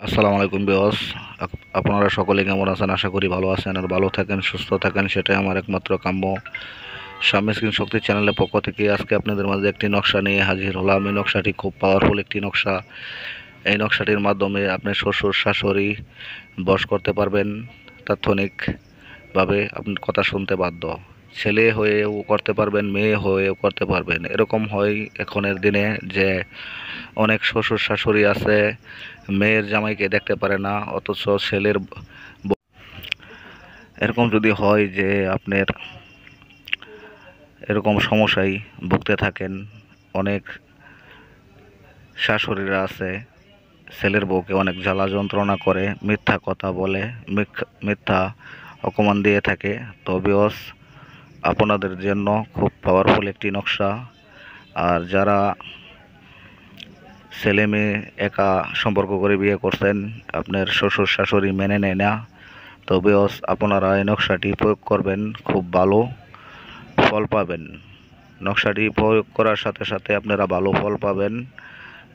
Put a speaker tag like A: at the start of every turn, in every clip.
A: আসসালামু আলাইকুম বিয়স। আপনারা সকলে কেমন আছেন? আশা করি ভালো আছেন আর ভালো থাকেন, সুস্থ থাকেন, সেটাই আমার একমাত্র কাম্য। স্বামী স্ক্রিন শক্তি চ্যানেলের পক্ষ থেকে আজকে আপনাদের মাঝে একটি নকশা নিয়ে হাজির হলাম। এই নকশাটি খুব পাওয়ারফুল একটি নকশা। এই নকশাটির মাধ্যমে আপনি শ্বশুর শাশুড়ি বশ করতে পারবেন। তাৎক্ষণিকভাবে আপনি কথা শুনতে বাধ্য। ছেলে হয়েও করতে পারবেন, মেয়ে হয়েও করতে পারবেন। এরকম হয় এখনের দিনে যে অনেক শ্বশুর শাশুড়ি আছে মেয়ের জামাইকে দেখতে পারে না, অথচ ছেলের এরকম যদি হয় যে আপনার এরকম সমস্যায় ভুগতে থাকেন, অনেক শাশুড়িরা আছে ছেলের বউকে অনেক জ্বালা যন্ত্রণা করে, মিথ্যা কথা বলে, মিথ্যা অপমান দিয়ে থাকে। তো বিয়স, আপনাদের জন্য খুব পাওয়ারফুল একটি নকশা। আর যারা ছেলে মেয়ে একা সম্পর্ক করে বিয়ে করছেন, আপনার শ্বশুর শাশুড়ি মেনে নেয় না, তো বিয়স আপনারা এই নকশাটি প্রয়োগ করবেন, খুব ভালো ফল পাবেন। নকশাটি প্রয়োগ করার সাথে সাথে আপনারা ভালো ফল পাবেন।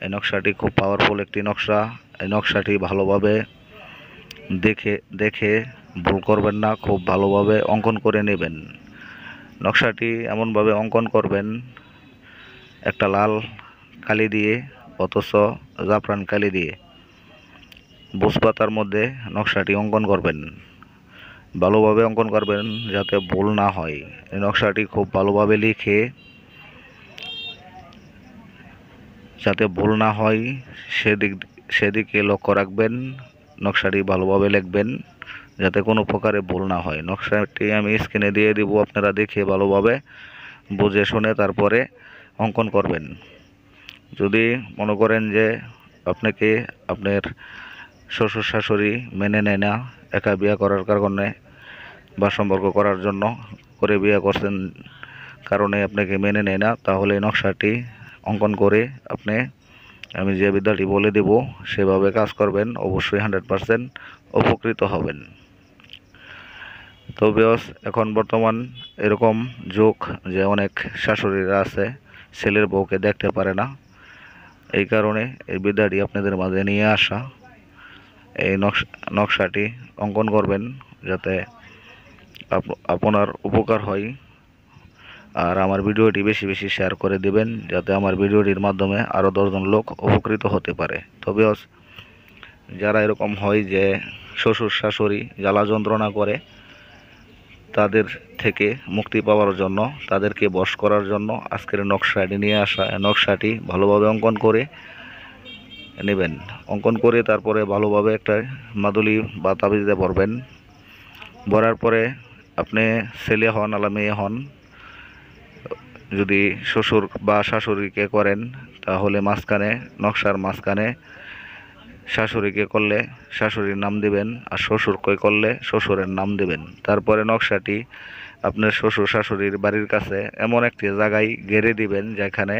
A: এই নকশাটি খুব পাওয়ারফুল একটি নকশা। এই নকশাটি ভালোভাবে দেখে দেখে ভুল করবেন না, খুব ভালোভাবে অঙ্কন করে নেবেন। নকশাটি এমনভাবে অঙ্কন করবেন, একটা লাল কালি দিয়ে অথচ জাফরান কালি দিয়ে বুঝপাতার মধ্যে নকশাটি অঙ্কন করবেন। ভালোভাবে অঙ্কন করবেন যাতে ভুল না হয়। এই নকশাটি খুব ভালোভাবে লিখে যাতে ভুল না হয় সেদিকে লক্ষ্য রাখবেন। নকশাটি ভালোভাবে লিখবেন যাতে কোনো প্রকারে ভুল না হয়। নকশাটি আমি স্ক্রিনে দিয়ে দিব, আপনারা দেখে ভালোভাবে বুঝে শুনে তারপরে অঙ্কন করবেন। যদি মনে করেন যে আপনাকে আপনার শ্বশুর শাশুড়ি মেনে নেয় না, একা বিয়ে করার কারণে বা সম্পর্ক করার জন্য করে বিয়ে করছেন কারণে আপনাকে মেনে নেয় না, তাহলে এই নকশাটি অঙ্কন করে আমি যে বিদ্যাটি বলে দেব সেভাবে কাজ করবেন, অবশ্যই 100% উপকৃত হবেন। তো বিয়স, এখন বর্তমান এরকম যুগ যে অনেক শাশুড়িরা আছে ছেলের বউকে দেখতে পারে না। এই কারণে এই বিদ্যাটি আপনাদের মাঝে নিয়ে আসা। এই নকশাটি অঙ্কন করবেন যাতে আপনার উপকার হয়। আর আমার ভিডিওটি বেশি বেশি শেয়ার করে দিবেন যাতে আমার ভিডিওটির মাধ্যমে আরও 10 জন লোক উপকৃত হতে পারে। তবে যারা এরকম হয় যে শ্বশুর শাশুড়ি জ্বালা যন্ত্রণা করে, তাদের থেকে মুক্তি পাওয়ার জন্য, তাদেরকে বশ করার জন্য আজকের নকশাটি নিয়ে আসা। নকশাটি ভালোভাবে অঙ্কন করে নেবেন। অঙ্কন করে তারপরে ভালোভাবে একটা মাদুলি বা তাবিজে ভরবেন। ভরার পরে আপনি ছেলে হন আলা মেয়ে হন, যদি শ্বশুর বা শাশুড়িকে করেন তাহলে নকশার মাঝখানে শাশুড়িকে করলে শাশুড়ির নাম দিবেন, আর শ্বশুরকে করলে শ্বশুরের নাম দিবেন। তারপরে নকশাটি আপনার শ্বশুর শাশুড়ির বাড়ির কাছে এমন একটি জায়গায় গেড়ে দিবেন যেখানে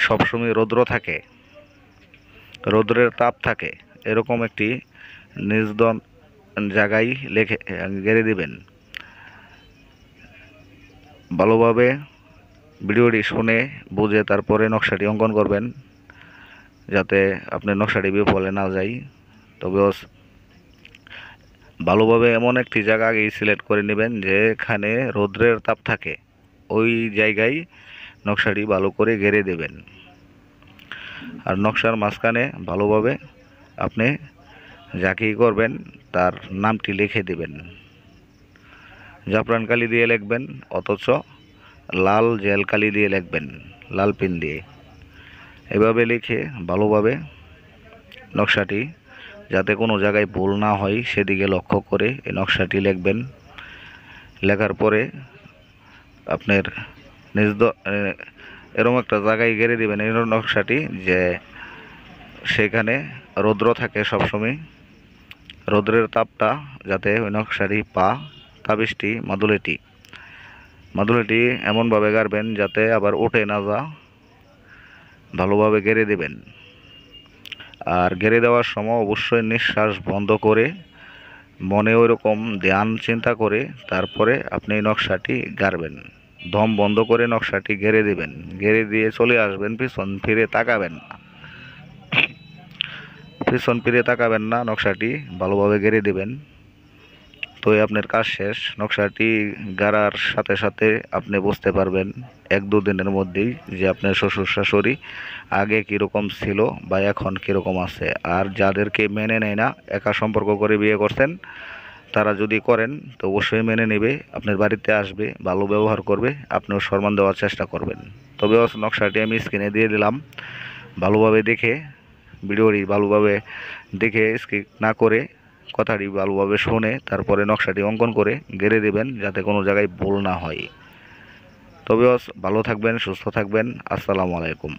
A: সবসময় রৌদ্র থাকে, রৌদ্রের তাপ থাকে, এরকম একটি নির্জন জায়গায় গেড়ে দিবেন। ভালোভাবে ভিডিওটি শুনে বুঝে তারপরে নকশাটি অঙ্কন করবেন যাতে আপনার নকশাটি বিফলে না যায়। তবে ভালোভাবে এমন একটি জায়গা আগেই সিলেক্ট করে নেবেন যেখানে রৌদ্রের তাপ থাকে, ওই জায়গায় নকশাটি ভালো করে গেড়ে দেবেন। আর নকশার মাঝখানে ভালোভাবে আপনি যাকেই করবেন তার নামটি লিখে দেবেন। জাফরান কালি দিয়ে লিখবেন, অথচ লাল জেল কালি দিয়ে লিখবেন, লাল পেন দিয়ে। এভাবে লিখে ভালোভাবে নকশাটি যাতে কোনো জায়গায় ভুল না হয় সেদিকে লক্ষ্য করে এই নকশাটি লিখবেন। লেখার পরে আপনার এরকম একটা জায়গায় গেড়ে দিবেন এই নকশাটি যে সেখানে রৌদ্র থাকে সবসময়, রৌদ্রের তাপটা যাতে ওই নকশাটি তাবিজটি মাদুলিটি এমনভাবে গাড়বেন যাতে আবার উঠে না যা। ভালোভাবে গেড়ে দেবেন। আর গেড়ে দেওয়ার সময় অবশ্যই নিঃশ্বাস বন্ধ করে মনে ওইরকম ধ্যান চিন্তা করে তারপরে আপনি নকশাটি গাড়বেন। দম বন্ধ করে নকশাটি গেড়ে দিবেন, গেড়ে দিয়ে চলে আসবেন, পিছন ফিরে তাকাবেন না। পিছন ফিরে তাকাবেন না, নকশাটি ভালোভাবে গেড়ে দেবেন। তো আপনার কাজ শেষ। নকশাটি গাড়ার সাথে সাথে আপনি বুঝতে পারবেন 1-2 দিনের মধ্যেই যে আপনার শ্বশুর শাশুড়ি আগে কীরকম ছিল বা এখন কীরকম আছে। আর যাদেরকে মেনে নেয় না, একা সম্পর্ক করে বিয়ে করছেন, তারা যদি করেন তো অবশ্যই মেনে নেবে, আপনার বাড়িতে আসবে, ভালো ব্যবহার করবে, আপনিও সম্মান দেওয়ার চেষ্টা করবেন। তবে নকশাটি আমি স্ক্রিনে দিয়ে দিলাম, ভালোভাবে দেখে ভিডিওটি ভালোভাবে দেখে স্কিপ না করে কথাটি ভালোভাবে শুনে তারপরে নকশাটি অঙ্কন করে গেড়ে দেবেন, যাতে কোনো জায়গায় ভুল না হয়। তবে ভালো থাকবেন, সুস্থ থাকবেন। আসসালামু আলাইকুম।